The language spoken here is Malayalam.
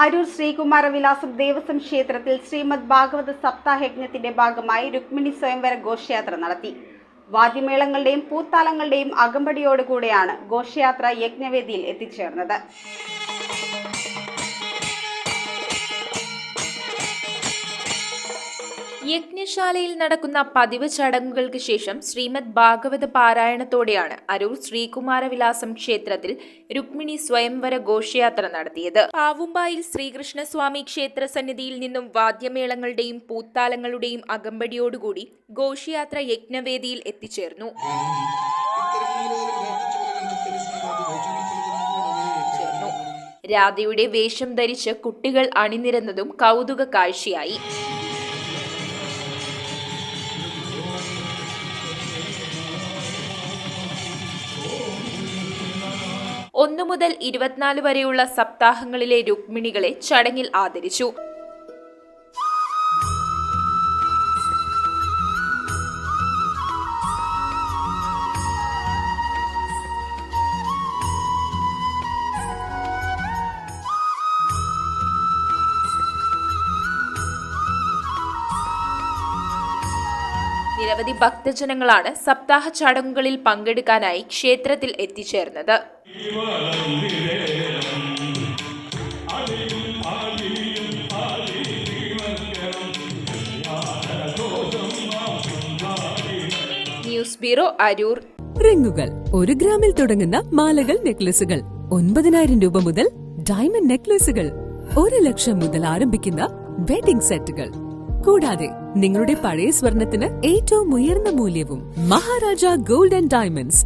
അരൂർ ശ്രീകുമാരവിലാസം ദേവസ്വം ക്ഷേത്രത്തിൽ ശ്രീമദ് ഭാഗവത സപ്താഹയജ്ഞത്തിന്റെ ഭാഗമായി രുക്മിണി സ്വയംവര ഘോഷയാത്ര നടത്തി. വാദ്യമേളങ്ങളുടെയും പൂത്താലങ്ങളുടെയും അകമ്പടിയോടുകൂടെയാണ് ഘോഷയാത്ര യജ്ഞവേദിയിൽ എത്തിച്ചേർന്നത്. യജ്ഞശാലയിൽ നടക്കുന്ന പതിവ് ചടങ്ങുകൾക്ക് ശേഷം ശ്രീമദ് ഭാഗവത പാരായണത്തോടെയാണ് അരൂർ ശ്രീകുമാരവിലാസം ക്ഷേത്രത്തിൽ രുക്മിണി സ്വയംവര ഘോഷയാത്ര നടത്തിയത്. പാവുമ്പായിൽ ശ്രീകൃഷ്ണസ്വാമി ക്ഷേത്ര സന്നിധിയിൽ നിന്നും വാദ്യമേളങ്ങളുടെയും പൂത്താലങ്ങളുടെയും അകമ്പടിയോടുകൂടി ഘോഷയാത്ര യജ്ഞവേദിയിൽ എത്തിച്ചേർന്നു. രാധയുടെ വേഷം ധരിച്ച് കുട്ടികൾ അണിനിരന്നതും കൗതുക കാഴ്ചയായി. 1 മുതൽ 24 വരെയുള്ള സപ്താഹങ്ങളിലെ രുക്മിണികളെ ചടങ്ങിൽ ആദരിച്ചു. നിരവധി ഭക്തജനങ്ങളാണ് സപ്താഹ ചടങ്ങുകളിൽ പങ്കെടുക്കാനായി ക്ഷേത്രത്തിൽ എത്തിച്ചേർന്നത്. News bureau, Aroor. റിങ്ങുകൾ 1 ഗ്രാമിൽ തുടങ്ങുന്ന മാലകൾ, നെക്ലസുകൾ 9,000 രൂപ മുതൽ ഡയമണ്ട് നെക്ലസുകൾ 1 ലക്ഷം മുതൽ ആരംഭിക്കുന്ന വെഡിംഗ് സെറ്റുകൾ. കൂടാതെ നിങ്ങളുടെ പഴയ സ്വർണത്തിന് ഏറ്റവും ഉയർന്ന മൂല്യവും. Maharaja gold and diamonds,